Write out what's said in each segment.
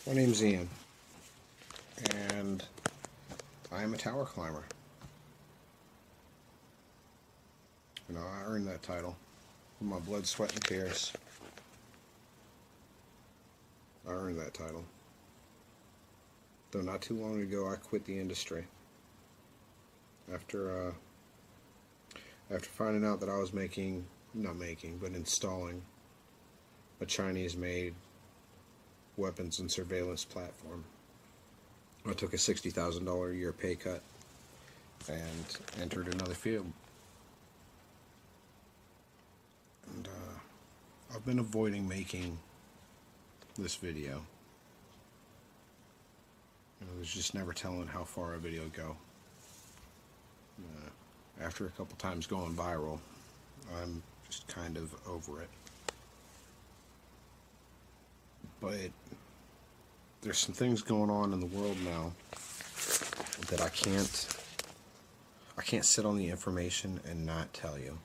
My name's Ian, and I am a tower climber. You know, I earned that title with my blood, sweat, and tears. I earned that title. Though not too long ago, I quit the industry after finding out that I was installing a Chinese-made weapons and surveillance platform. I took a $60,000 a year pay cut and entered another field. And I've been avoiding making this video. You know, there's just never telling how far a video would go. After a couple times going viral, I'm just kind of over it. But there's some things going on in the world now that I can't sit on the information and not tell you.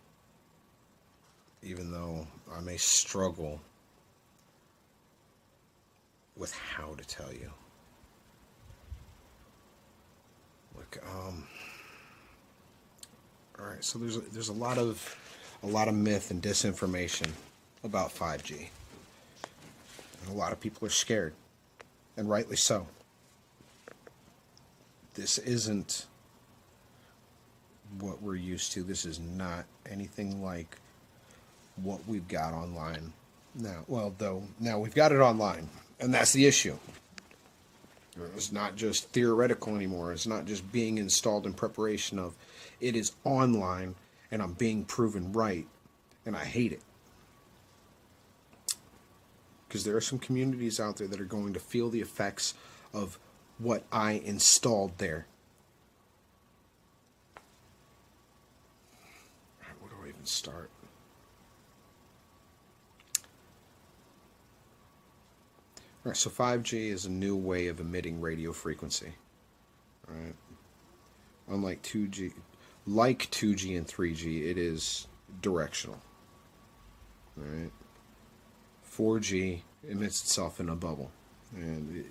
Even though I may struggle with how to tell you. Look, alright, so there's a lot of myth and disinformation about 5G. And a lot of people are scared, and rightly so. This isn't what we're used to. This is not anything like what we've got online now. Well, though, now we've got it online, and that's the issue. It's not just theoretical anymore. It's not just being installed in preparation of. It is online, and I'm being proven right, and I hate it. Because there are some communities out there that are going to feel the effects of what I installed there. Where do I even start? All right, so 5G is a new way of emitting radio frequency. All right. Unlike 2G, like 2G and 3G, it is directional. All right. 4G emits itself in a bubble, and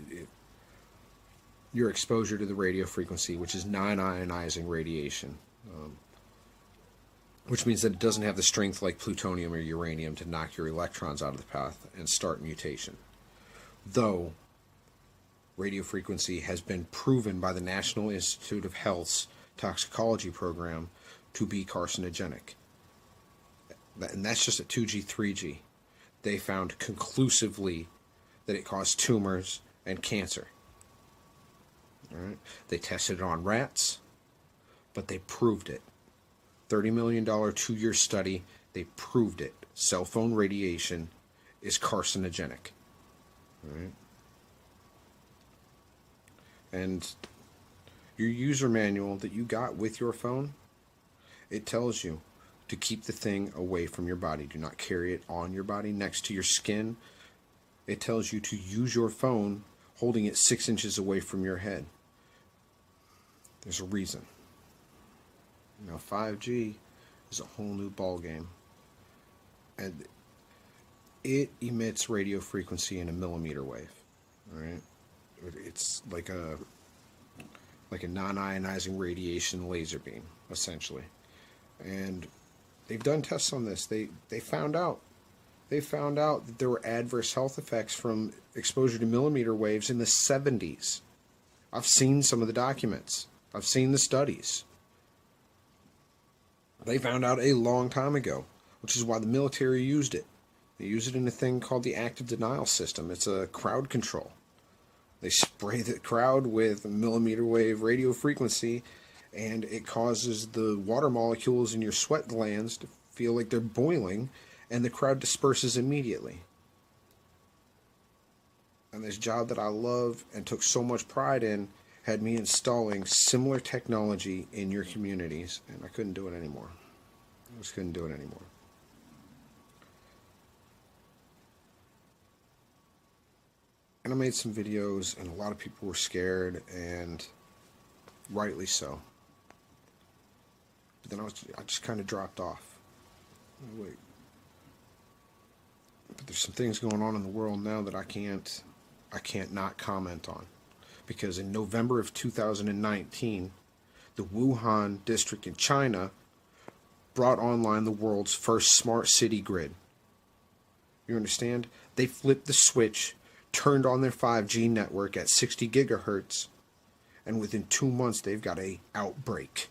your exposure to the radio frequency, which is non-ionizing radiation, which means that it doesn't have the strength like plutonium or uranium to knock your electrons out of the path and start mutation. Though radio frequency has been proven by the National Institute of Health's toxicology program to be carcinogenic. And that's just at 2G, 3G. They found conclusively that it caused tumors and cancer. All right? They tested it on rats, but they proved it. $30 million 2-year study, they proved it. Cell phone radiation is carcinogenic. All right? And your user manual that you got with your phone, it tells you to keep the thing away from your body. Do not carry it on your body next to your skin. It tells you to use your phone holding it 6 inches away from your head. There's a reason. You know, 5G is a whole new ballgame. And it emits radio frequency in a millimeter wave. All right? It's like a non-ionizing radiation laser beam, essentially. And they've done tests on this. They found out that there were adverse health effects from exposure to millimeter waves in the 70s. I've seen some of the documents. I've seen the studies. They found out a long time ago, which is why the military used it. They use it in a thing called the active denial system. It's a crowd control. They spray the crowd with millimeter wave radio frequency, and it causes the water molecules in your sweat glands to feel like they're boiling, and the crowd disperses immediately. And this job that I love and took so much pride in had me installing similar technology in your communities, and I couldn't do it anymore. I just couldn't do it anymore. And I made some videos, and a lot of people were scared, and rightly so. But then I just kind of dropped off. Wait. But there's some things going on in the world now that I I can't not comment on. Because in November of 2019, the Wuhan district in China brought online the world's first smart city grid. You understand? They flipped the switch, turned on their 5G network at 60 gigahertz, and within 2 months they've got a outbreak.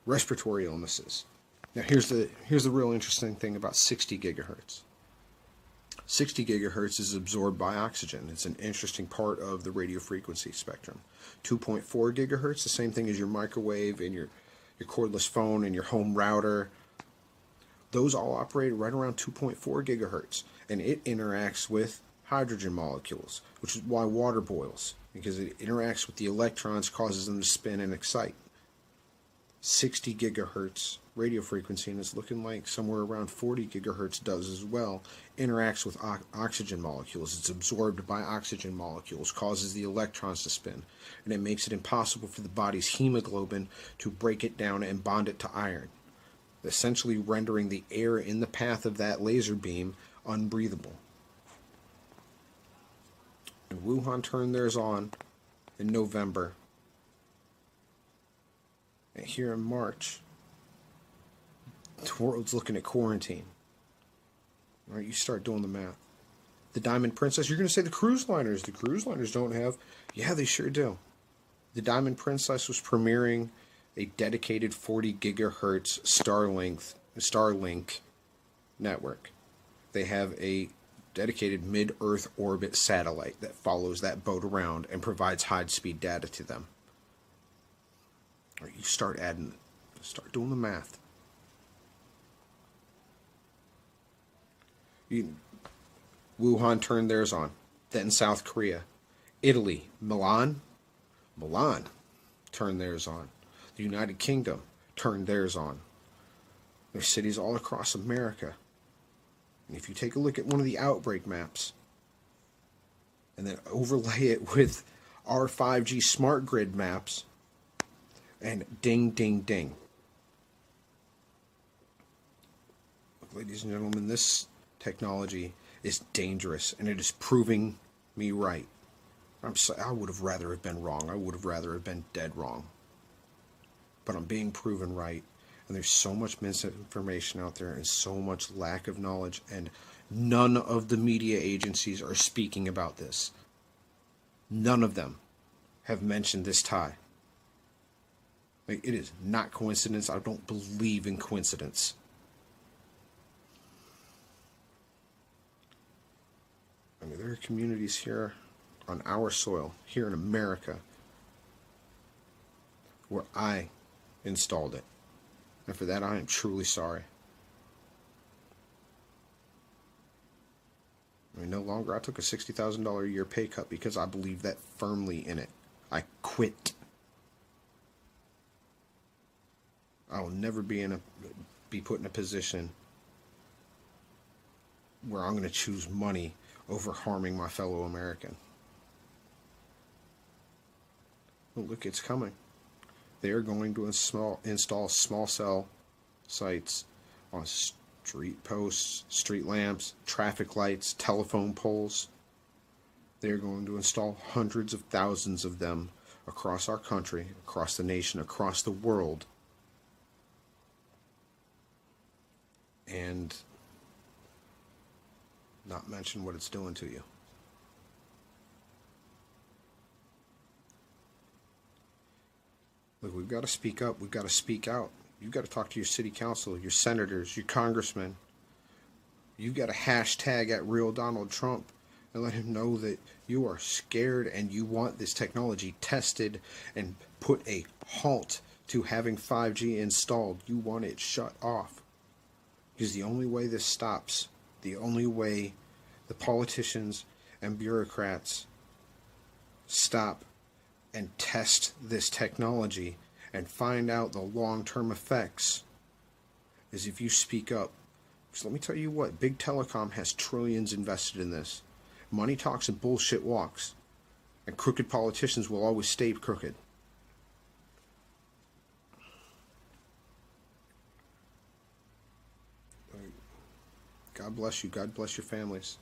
Respiratory illnesses. Now here's the real interesting thing about 60 gigahertz. 60 gigahertz is absorbed by oxygen. It's an interesting part of the radio frequency spectrum. 2.4 gigahertz, the same thing as your microwave and your cordless phone and your home router. Those all operate right around 2.4 gigahertz, and it interacts with hydrogen molecules, which is why water boils, because it interacts with the electrons, causes them to spin and excite. 60 gigahertz radio frequency, and it's looking like somewhere around 40 gigahertz does as well, interacts with oxygen molecules. It's absorbed by oxygen molecules, causes the electrons to spin, and it makes it impossible for the body's hemoglobin to break it down and bond it to iron, essentially rendering the air in the path of that laser beam unbreathable. And Wuhan turned theirs on in November. And here in March, the world's looking at quarantine. All right, you start doing the math. The Diamond Princess, you're going to say the cruise liners. The cruise liners don't have. Yeah, they sure do. The Diamond Princess was premiering a dedicated 40 gigahertz Starlink network. They have a dedicated mid-Earth orbit satellite that follows that boat around and provides high-speed data to them. Or you start adding, start doing the math. Wuhan turned theirs on. Then South Korea. Italy, Milan turned theirs on. The United Kingdom turned theirs on. There's cities all across America. And if you take a look at one of the outbreak maps and then overlay it with our 5G smart grid maps, and ding, ding, ding. Look, ladies and gentlemen, this technology is dangerous, and it is proving me right. I would have rather have been wrong. I would have rather have been dead wrong. But I'm being proven right, and there's so much misinformation out there and so much lack of knowledge, and none of the media agencies are speaking about this. None of them have mentioned this tie. Like, it is not coincidence. I don't believe in coincidence. I mean, there are communities here on our soil, here in America, where I installed it. And for that, I am truly sorry. I mean, no longer. I took a $60,000 a year pay cut because I believe that firmly in it. I quit. I will never be put in a position where I'm going to choose money over harming my fellow American. Well, look, it's coming. They are going to install small cell sites on street posts, street lamps, traffic lights, telephone poles. They are going to install hundreds of thousands of them across our country, across the nation, across the world. And not mention what it's doing to you. Look, we've got to speak up. We've got to speak out. You've got to talk to your city council, your senators, your congressmen. You've got to hashtag at Real Donald Trump and let him know that you are scared and you want this technology tested and put a halt to having 5G installed. You want it shut off. Because the only way this stops, the only way the politicians and bureaucrats stop and test this technology and find out the long-term effects is if you speak up. Because let me tell you what, big telecom has trillions invested in this. Money talks and bullshit walks. And crooked politicians will always stay crooked. God bless you. God bless your families.